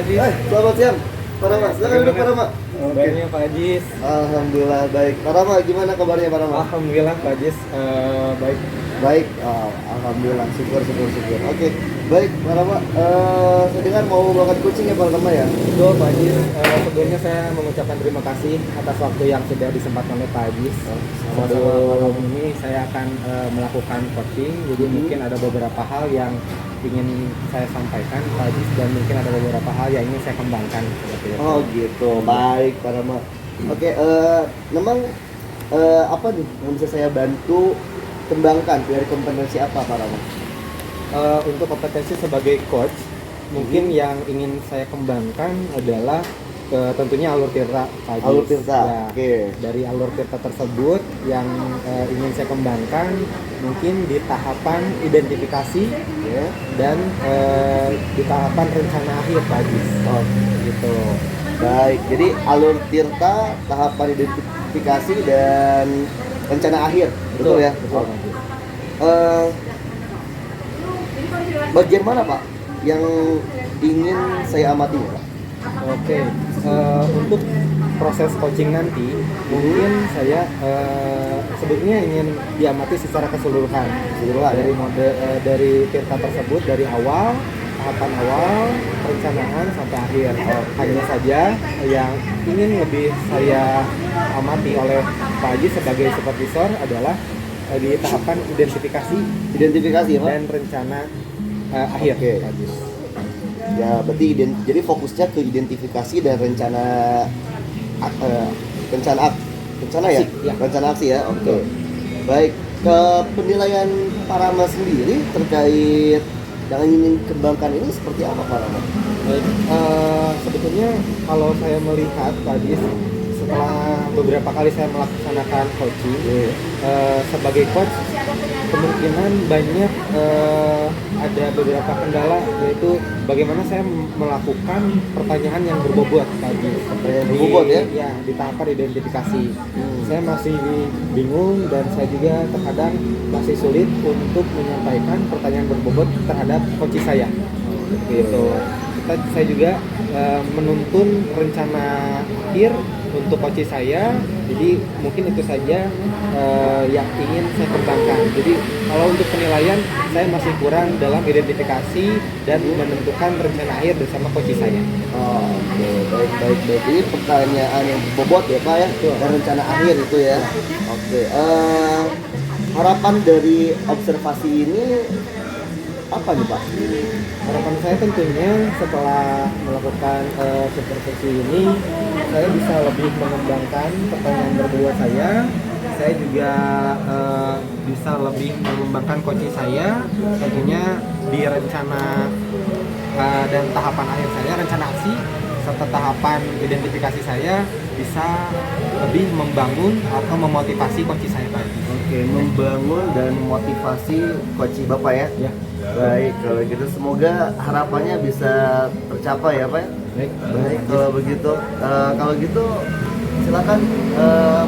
Ajis. Selamat siang, Pak Rama. Silakan duduk, Pak Rama. Kabarnya Pak Ajis. Alhamdulillah baik. Pak Rama, gimana kabarnya Pak Rama? Alhamdulillah Pak Ajis, baik. Baik. Alhamdulillah. Syukur. Oke, baik Pak Rama. Saya dengar mau berangkat coaching ya Pak Rama ya? Betul Pak Ajis. Sebelumnya saya mengucapkan terima kasih atas waktu yang sudah disempatkan oleh Pak Ajis. Sebelum ini saya akan melakukan coaching. Jadi mungkin ada beberapa hal yang ingin saya sampaikan Pak Ajis, dan mungkin ada beberapa hal yang ingin saya kembangkan. Oh gitu. Baik Pak Rama. Oke, memang apa nih yang bisa saya bantu kembangkan dari kompetensi apa Pak Rama? Untuk kompetensi sebagai coach, mungkin yang ingin saya kembangkan adalah tentunya alur tirta Pak Ajis. Alur tirta. Ya, Oke. dari alur tirta tersebut yang ingin saya kembangkan mungkin di tahapan identifikasi, ya, dan di tahapan rencana akhir Pak Ajis. Oh, Gitu. baik. Jadi alur tirta, tahapan identifikasi dan rencana akhir. Betul ya? Betul, Pak Ajis. Bagian mana Pak yang ingin saya amati Pak? Oke, untuk proses coaching nanti mungkin saya sebetulnya ingin diamati secara keseluruhan dari mode dari tirta tersebut, dari awal, tahapan awal, perencanaan sampai akhir. Hanya saja yang ingin lebih saya amati oleh Pak Haji sebagai supervisor adalah di tahapan identifikasi Ya Pak? dan rencana akhir. Oke. Pak Haji. Ya berarti jadi fokusnya ke identifikasi dan rencana rencana ya? Aksi, ya. Rencana aksi ya. Oke. Baik, ke penilaian Pak Rama sendiri terkait yang ingin kembangkan ini seperti apa Pak Rama? Baik, sebetulnya kalau saya melihat tadi setelah beberapa kali saya melaksanakan coaching, sebagai coach kemungkinan banyak ada beberapa kendala, yaitu bagaimana saya melakukan pertanyaan yang berbobot tadi. Berbobot ya? Ya, di tahapan identifikasi. Saya masih bingung dan saya juga terkadang masih sulit untuk menyampaikan pertanyaan berbobot terhadap coach saya. Gitu. Saya juga menuntun rencana akhir untuk coach saya, jadi mungkin itu saja yang ingin saya kembangkan. Jadi kalau untuk penilaian saya masih kurang dalam identifikasi dan menentukan rencana akhir bersama coach saya. Oke, baik. Ini pertanyaan yang berbobot ya Pak ya, dan rencana akhir itu ya. Oke, harapan dari observasi ini apa nih Pak? Harapan saya tentunya setelah melakukan supervisi ini, saya bisa lebih mengembangkan pertanyaan berbobot saya. Saya juga bisa lebih mengembangkan coach saya, tentunya di rencana dan tahapan akhir saya, rencana aksi serta tahapan identifikasi saya bisa lebih membangun atau memotivasi coach saya tadi. Oke, membangun dan motivasi coach Bapak ya? Ya. Baik, kalau gitu semoga harapannya bisa tercapai ya Pak. Baik, kalau gitu silakan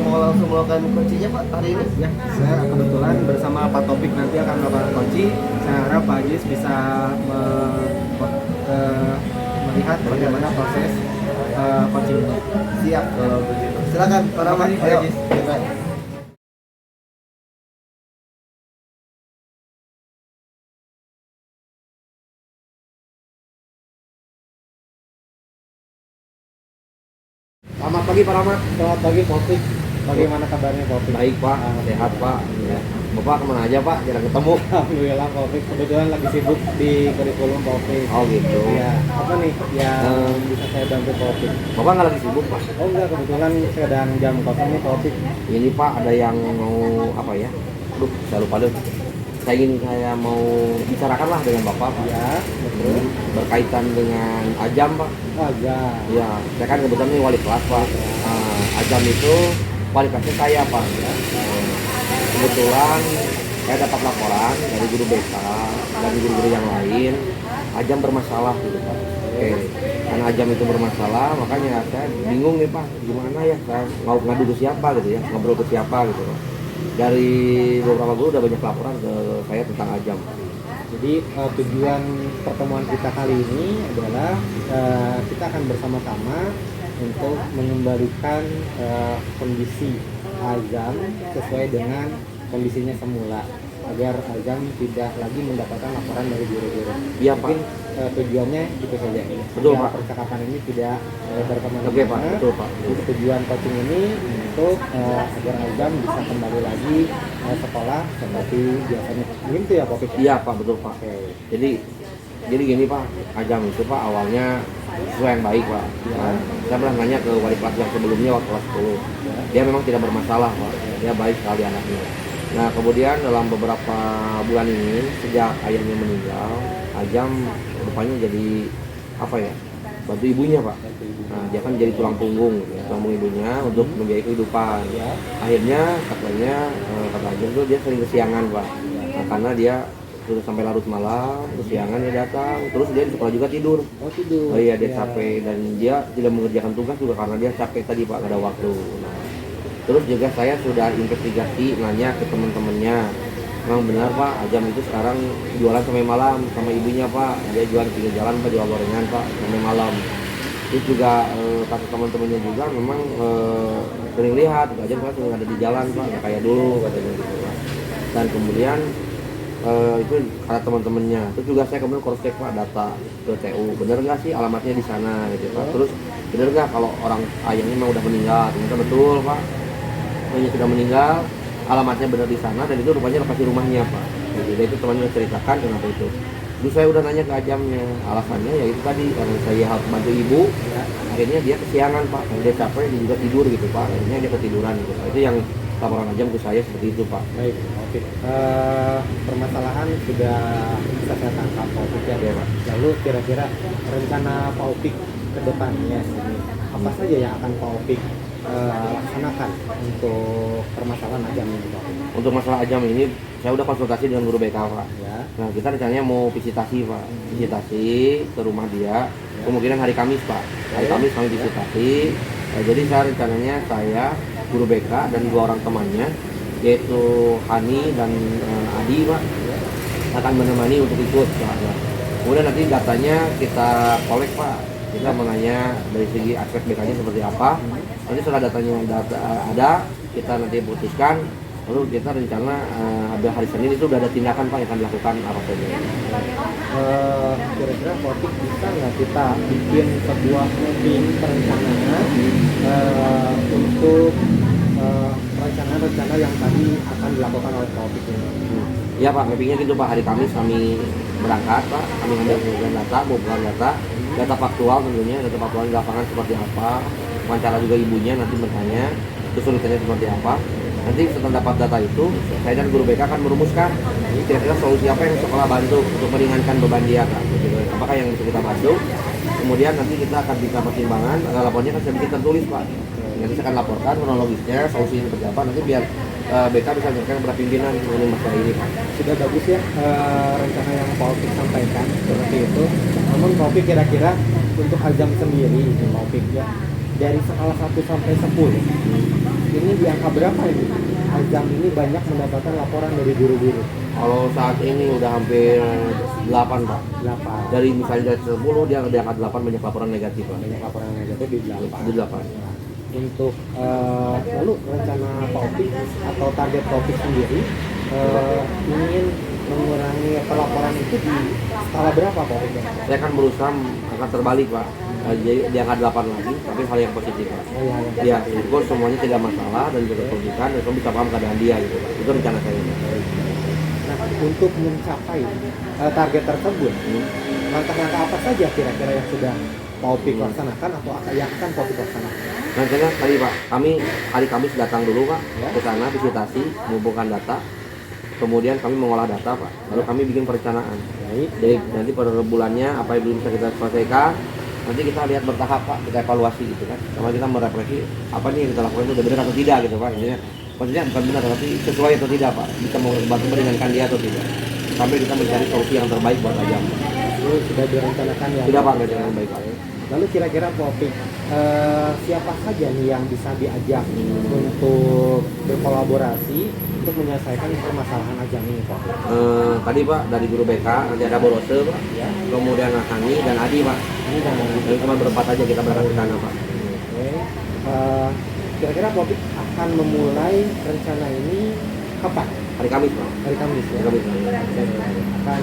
mau langsung melakukan coachingnya Pak hari ini. Ya, saya kebetulan bersama Pak Topik nanti akan melakukan coaching. Saya harap Pak Ajis bisa melihat bagaimana proses coachingnya. Siap kalau begitu. Silakan Pak Rama. Terima kasih, Pak Ayo. Ajis. Selamat pagi Pak Rahmat. Selamat pagi Topik. Bagaimana kabarnya Topik? Baik Pak, sehat Pak. Ya. Bapak kemana aja Pak? Jarang ketemu. Alhamdulillah Topik. Kebetulan lagi sibuk di kurikulum Topik. Oh gitu. Ya, apa nih yang bisa saya bantu Topik? Bapak nggak lagi sibuk Pak? Oh enggak, kebetulan sedang jam kosong nih Topik. Ini Pak ada yang mau apa ya? Aduh, saya lupa deh. Saya mau bicarakan lah dengan Bapak Pak. Ya, betul. Berkaitan dengan Ajam Pak. Agak. Ya, saya kan kebetulan ini wali kelas Pak. Ajam itu wali kelasnya saya Pak. Kebetulan saya dapat laporan dari guru BK dan guru-guru yang lain, Ajam bermasalah gitu Pak. Oke. Karena Ajam itu bermasalah, makanya saya bingung nih Pak, gimana ya saya mau ngadu ke siapa gitu ya, ngobrol ke siapa gitu Pak. Dari beberapa guru udah banyak laporan ke saya tentang Ajam. Jadi tujuan pertemuan kita kali ini adalah kita akan bersama-sama untuk mengembalikan kondisi Azam sesuai dengan kondisinya semula, agar Azam tidak lagi mendapatkan laporan dari guru-guru. Iya, Pak. Mungkin tujuannya itu saja. Betul, Biar Pak. percakapan ini tidak berkemana-mana. Oke, Pak. Betul, Pak. Untuk tujuan coaching ini untuk agar Azam bisa kembali lagi sekolah seperti biasanya. Gitu ya, Pak? Iya, Pak, betul, Pak. Oke. Jadi gini, Pak, Ajam itu, Pak, awalnya siswa yang baik, Pak. Ya. Nah, saya pernah nanya ke wali kelas yang sebelumnya waktu kelas 10. Dia memang tidak bermasalah, Pak. Dia baik sekali anaknya. Nah, kemudian dalam beberapa bulan ini sejak ayahnya meninggal, Ajam rupanya jadi apa ya? Bantu ibunya, Pak. Nah, dia kan jadi tulang punggung, ya, tulang punggung ibunya untuk membiayai kehidupan. Ya. Akhirnya kata Ajam tuh dia sering kesiangan, Pak. Nah, karena dia sudah sampai larut malam, kesiangan dia datang, terus dia di sekolah juga tidur. Oh, tidur. Oh iya, dia Ya. capek dan dia tidak mengerjakan tugas juga karena dia capek tadi, Pak, nggak ada waktu. Nah, terus juga saya sudah investigasi, nanya ke teman-temannya, memang benar, Pak, Ajam itu sekarang jualan sampai malam sama ibunya, Pak. Dia jualan di pinggir jalan, Pak, jual gorengan, Pak, sampai malam. Terus juga kata teman-temannya juga memang sering lihat Ajam kan sering ada di jalan, Pak, nggak kayak dulu katanya gitu, Pak. Dan kemudian itu kata teman-temannya. Terus juga saya kemudian cross check, Pak, data ke TU, bener nggak sih alamatnya di sana gitu, Pak. Terus bener nggak kalau orang ayahnya memang udah meninggal? Ternyata betul, Pak, ayahnya sudah meninggal, alamatnya benar di sana dan itu rupanya lokasi rumahnya, Pak. Jadi itu temannya ceritakan kenapa itu. Terus saya udah nanya ke Ajamnya, alasannya ya itu tadi karena saya harus bantu ibu, akhirnya dia kesiangan, Pak. Karena dia capek, dia juga tidur gitu, Pak. Akhirnya dia ketiduran gitu, Pak. Itu yang laporan Ajam ke saya seperti itu, Pak. Baik, oke. Permasalahan sudah bisa saya tangkap, Pak Opik, ya. Oke, Pak. Lalu kira-kira rencana Pak Opik ke depannya ini apa saja yang akan Pak Opik laksanakan untuk permasalahan Ajam ini, Pak Opik? Untuk masalah Ajam ini saya udah konsultasi dengan guru BK, Pak. Ya. Nah, kita rencananya mau visitasi, Pak. Visitasi ke rumah dia. Kemungkinan hari Kamis, Pak. Hari Kamis kami visitasi. Nah, jadi saya rencananya saya, guru BK dan 2 orang temannya, yaitu Hani dan Adi, Pak, akan menemani untuk ikut, Pak. Nah, kemudian nanti datanya kita kolek, Pak. Kita menanya dari segi aspek BK-nya seperti apa. Nanti setelah datanya ada, kita nanti putuskan. Lalu kita rencana hari Senin itu udah ada tindakan, Pak, yang akan dilakukan apa saja. Kira-kira Pak Opik bisa nggak kita bikin sebuah mapping perencanaan untuk rencana-rencana yang tadi akan dilakukan oleh Pak Opik ini? Iya, Pak, mappingnya gitu, Pak. Hari Kamis kami berangkat, Pak. Kami ambil pengumpulkan data, mengumpulkan data faktual tentunya, data faktual di lapangan seperti apa. Wawancara juga ibunya nanti bertanya kesulitannya seperti apa. Nanti setelah dapat data itu, saya dan guru BK akan merumuskan kira-kira solusi apa yang sekolah bantu untuk meringankan beban dia, Kak. Gitu. Apakah yang bisa kita bantu? Kemudian nanti kita akan bisa pertimbangan, lapornya kan saya bikin tertulis, Pak. Nanti saya akan laporkan kronologisnya, solusinya seperti apa. Nanti biar BK bisa menyampaikan kepada pimpinan mengenai masalah ini, Pak. Sudah bagus ya rencana yang Pak Opik sampaikan seperti itu. Namun Pak Opik kira-kira untuk Azam sendiri, Pak Opik ya, dari skala 1 sampai 10, ini di angka berapa ini? Azam ini banyak mendapatkan laporan dari guru-guru. Kalau saat ini udah hampir 8, Pak. 8. Dari misalnya dari 10 dia di angka 8 banyak laporan negatif, Pak. Banyak laporan negatif di 8. Di 8. Nah, untuk lalu rencana Pak Opik atau target Pak Opik sendiri ingin mengurangi pelaporan itu di skala berapa, Pak Opik? Saya akan berusaha akan terbalik, Pak. Jadi di angka 8 lagi, tapi hal yang positif, Pak. Oh, ya, ya. Ya, itu semuanya tidak masalah dan juga pendidikan dan kamu bisa paham keadaan dia gitu, Pak. Itu rencana saya. Nah, untuk mencapai target tersebut, langkah-langkah apa saja kira-kira yang sudah Pak Opik laksanakan atau yang akan Pak Opik laksanakan? Rencana tadi, Pak, kami hari Kamis datang dulu, Pak, Ya. ke sana visitasi, mengumpulkan data. Kemudian kami mengolah data, Pak. Lalu kami bikin perencanaan. Baik. Jadi nanti pada bulannya apa yang belum bisa kita selesaikan, nanti kita lihat bertahap, Pak, kita evaluasi gitu kan. Sama kita merefleksi apa nih yang kita lakukan itu udah benar atau tidak gitu, Pak. Intinya maksudnya bukan benar tapi sesuai atau tidak, Pak. Bisa membantu meringankan dia atau tidak. Sampai kita mencari solusi yang terbaik buat Ajam. Itu sudah direncanakan ya? Sudah, Pak, rencana yang baik, Pak. Lalu kira-kira Pak Opik, siapa saja nih yang bisa diajak untuk berkolaborasi untuk menyelesaikan permasalahan Ajam ini Pak? Tadi Pak dari guru BK nanti ada Borose Pak, Ya, kemudian Hani dan Adi Pak. ini dan Jadi cuma berempat aja kita berangkat ke sana Pak. oke. Kira-kira Popik akan memulai rencana ini kapan? Hari Kamis Pak. Hari Kamis ya? Hari Kamis. Oke. Akan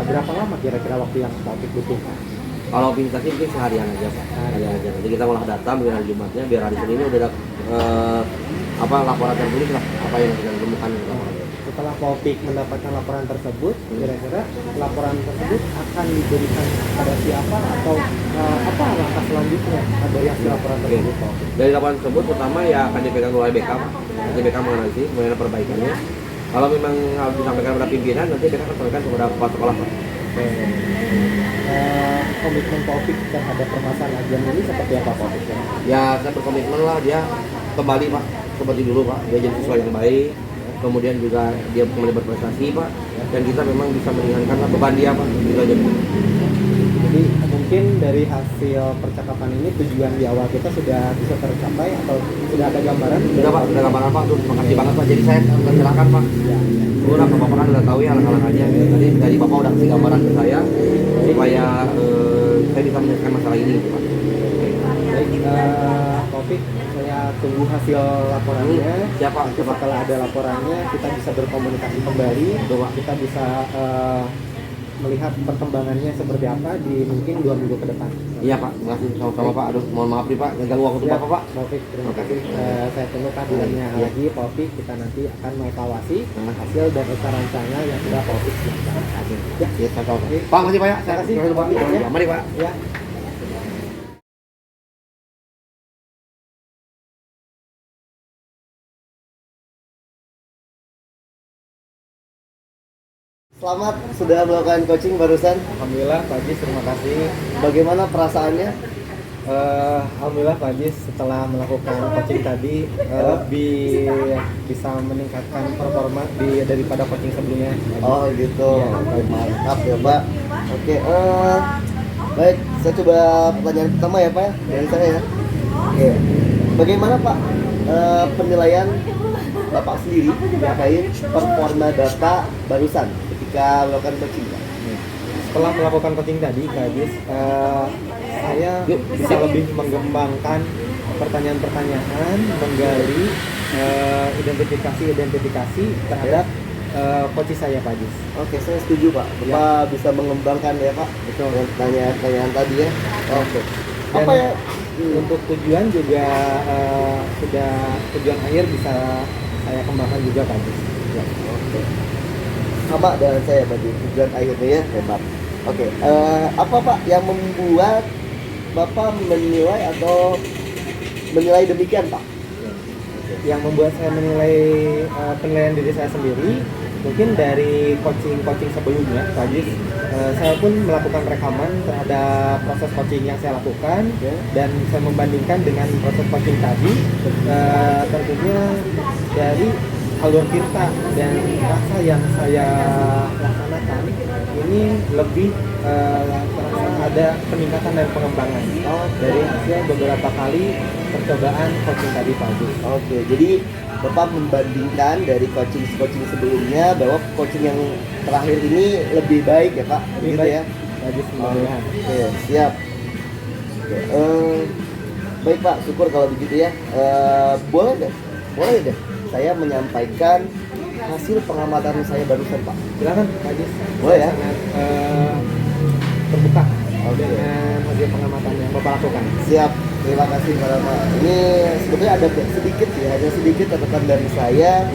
berapa lama kira-kira waktu yang Popik butuhkan? Kalau organisasi mungkin seharian aja Pak. Seharian aja. Nanti kita olah data mungkin hari Jumatnya biar hari Senin ini udah ada laporan tertulis lah apa yang kita temukan. Setelah Popik mendapatkan laporan tersebut, kira-kira laporan tersebut akan diberikan kepada siapa atau apa langkah selanjutnya dari hasil laporan tersebut Popik? Dari laporan tersebut pertama ya akan dipegang oleh BK Pak. Nanti BK menganalisis bagaimana perbaikannya. Kalau memang harus disampaikan kepada pimpinan, nanti BK akan sampaikan kepada kepala sekolah Pak. Oke. Komitmen Popik terhadap permasalahan Ajam ini seperti apa Popik? Ya saya berkomitmen lah dia kembali Pak seperti dulu Pak, dia jadi siswa yang baik, kemudian juga dia kembali berprestasi Pak, dan kita memang bisa meringankan lah beban dia Pak, gitu aja. Jadi mungkin dari hasil percakapan ini tujuan di awal kita sudah bisa tercapai atau sudah ada gambaran? Sudah Pak, sudah gambaran Pak, terima kasih banget Pak, jadi saya silakan Pak. Udah Bapak kan udah tahu ya langkah-langkahnya, tadi dari Bapak udah kasih gambaran ke saya supaya saya bisa menyelesaikan masalah ini gitu Pak. Baik, Popik, saya tunggu hasil laporannya. Siapa? Nanti setelah ada laporannya, kita bisa berkomunikasi kembali. Kita bisa melihat perkembangannya seperti apa di mungkin 2 minggu ke depan. Iya Pak, terima kasih sama-sama Pak. Aduh, mohon maaf nih Pak, ganggu waktu Ya, Bapak Pak. Popik, terima kasih. Saya tunggu kabarnya Iya. lagi, Popik. Kita nanti akan mengevaluasi Nah. hasil dan rencana yang sudah Popik laksanakan. Ya, Iya, sama-sama. Pak, makasih Pak ya. Terima kasih, Pak. Pak. Ya. Mari Pak. ya. Selamat sudah melakukan coaching barusan. Alhamdulillah Pak Jis, terima kasih. Bagaimana perasaannya? Alhamdulillah Pak Jis, setelah melakukan coaching tadi lebih bisa meningkatkan performa daripada coaching sebelumnya. Oh gitu. Iya. Mantap ya Pak. Oke, baik. Saya coba pertanyaan pertama ya Pak ya, dari saya ya. Oke. Bagaimana Pak penilaian Bapak sendiri terkait performa Bapak barusan ketika melakukan coaching Pak? Setelah melakukan coaching tadi Pak Jis, saya bisa lebih mengembangkan pertanyaan-pertanyaan, menggali identifikasi terhadap coach saya Pak Jis. Oke, saya setuju Pak. Bapak bisa mengembangkan ya Pak. Betul. Dengan pertanyaan-pertanyaan tadi ya. Oke. Dan Apa ya? untuk tujuan juga sudah tujuan akhir bisa saya kembangkan juga Pak Jis. Ya. Oke. Sama dengan saya tadi tujuan akhirnya ya hebat. Oke. Apa Pak yang membuat Bapak menilai atau menilai demikian Pak? Yang membuat saya menilai penilaian diri saya sendiri mungkin dari coaching sebelumnya Pak Jis, saya pun melakukan rekaman terhadap proses coaching yang saya lakukan dan saya membandingkan dengan proses coaching tadi, tentunya dari alur cerita dan rasa yang saya laksanakan ini lebih terasa ada peningkatan dan pengembangan dari hasil beberapa kali percobaan coaching tadi Pak Jis. Oke, jadi Bapak membandingkan dari coaching sebelumnya bahwa coaching yang terakhir ini lebih baik ya Pak? Lebih Gitu baik. ya? Pak Jis, mudah-mudahan. Oke, siap. Oke, baik Pak, syukur kalau begitu ya. Boleh deh saya menyampaikan hasil pengamatan saya barusan Pak. Silakan Pak Jis. Boleh ya? Sangat terbuka dengan hasil pengamatan yang Bapak lakukan. Siap, terima kasih Pak. Ini sebetulnya ada sedikit sih, hanya sedikit catatan dari saya.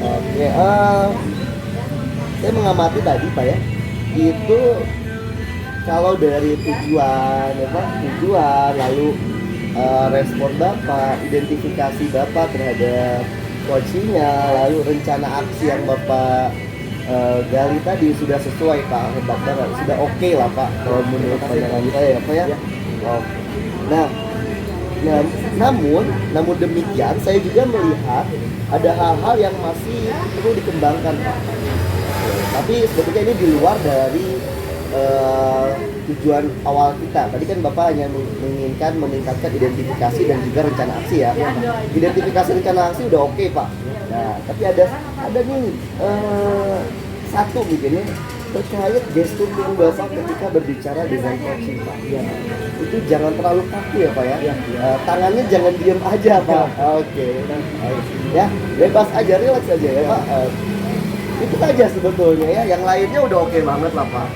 Oke, saya mengamati tadi Pak ya, itu kalau dari tujuan ya Pak, lalu respon Bapak, identifikasi Bapak terhadap coachingnya, lalu rencana aksi yang Bapak gali tadi sudah sesuai Pak, hebat banget, sudah oke lah Pak kalau menurut pandangan saya ya Pak ya. Oke. Nah, namun demikian saya juga melihat ada hal-hal yang masih perlu dikembangkan Pak. Tapi sebetulnya ini di luar dari tujuan awal kita. Tadi kan Bapak hanya menginginkan meningkatkan identifikasi dan juga rencana aksi ya. Identifikasi rencana aksi udah oke Pak. Nah, tapi ada nih satu mungkin ya, terkait gestur yang Bapak ketika berbicara dengan coaching Pak. Ya. Itu jangan terlalu kaku ya Pak ya. Tangannya jangan diem aja Pak. Oke. Ya, bebas aja, relax aja ya Pak. Itu saja sebetulnya ya. Yang lainnya udah oke banget lah Pak.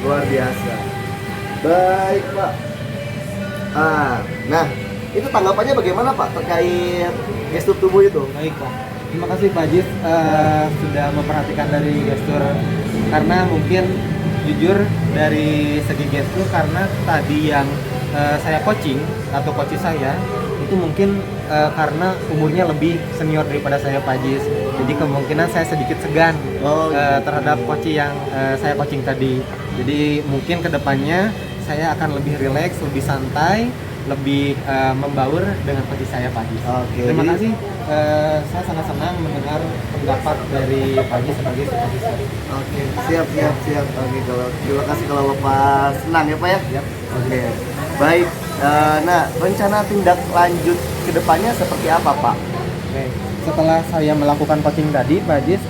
Luar biasa. Baik Pak. Nah, itu tanggapannya bagaimana Pak terkait gestur tubuh itu? Baik Pak. Terima kasih Pak Jis sudah memperhatikan dari gestur, karena mungkin jujur dari segi gestur, karena tadi yang saya coaching atau coach saya itu mungkin karena umurnya lebih senior daripada saya Pak Jis, jadi kemungkinan saya sedikit segan terhadap coach yang saya coaching tadi. Jadi mungkin kedepannya saya akan lebih rileks, lebih santai, lebih membaur dengan coach saya Pak Jis. Terima kasih. Saya sangat senang mendengar pendapat dari Pak Jis sebagai coach saya. Oke, siap. Oke, terima kasih kalau Bapak senang ya Pak ya. Yap. Oke, baik. Nah, rencana tindak lanjut kedepannya seperti apa Pak? Oke. Setelah saya melakukan coaching tadi, Pak Jis,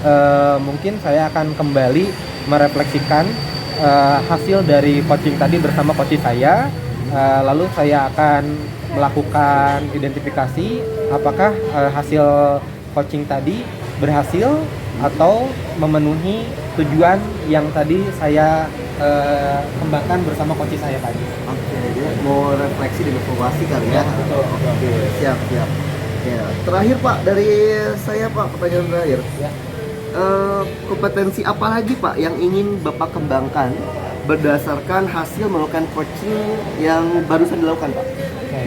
mungkin saya akan kembali merefleksikan hasil dari coaching tadi bersama coach saya. Lalu saya akan melakukan identifikasi apakah hasil coaching tadi berhasil atau memenuhi tujuan yang tadi saya kembangkan bersama coach saya tadi. Oke, dia mau refleksi dan evaluasi kali ya. Betul. Oke, siap. Ya, terakhir Pak dari saya Pak, pertanyaan terakhir. Ya. Kompetensi apa lagi Pak yang ingin Bapak kembangkan berdasarkan hasil melakukan coaching yang barusan dilakukan Pak? Oke.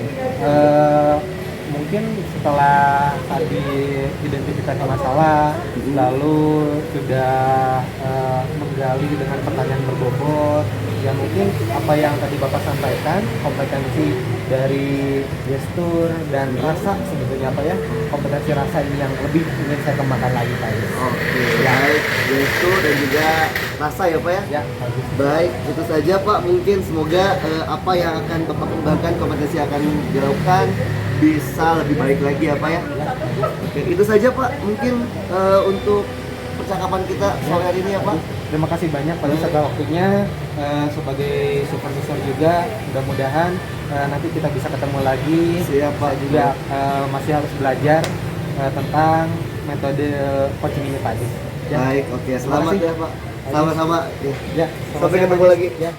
Mungkin setelah tadi identifikasi masalah, lalu sudah menggali dengan pertanyaan berbobot, ya mungkin apa yang tadi Bapak sampaikan, kompetensi dari gestur dan rasa sebetulnya apa ya, kompetensi rasa ini yang lebih ingin saya kembangkan lagi Pak. Oke, baik, gestur dan juga rasa ya Pak ya? Ya, bagus. Baik, itu saja Pak. Mungkin semoga apa yang akan Bapak kembangkan, kompetensi yang akan dilakukan bisa lebih baik lagi ya Pak ya. Oke, itu saja Pak. Mungkin untuk percakapan kita sore hari ini ya Pak. Terima kasih banyak pada segala waktunya, sebagai supervisor juga. Mudah-mudahan nanti kita bisa ketemu lagi. Siap Pak. Saya juga masih harus belajar tentang metode coaching ini Pak. Ya. Baik, oke. Selamat kasih. ya Pak. Sama-sama. Ya, Sampai siang, ketemu Pak. lagi. Ya.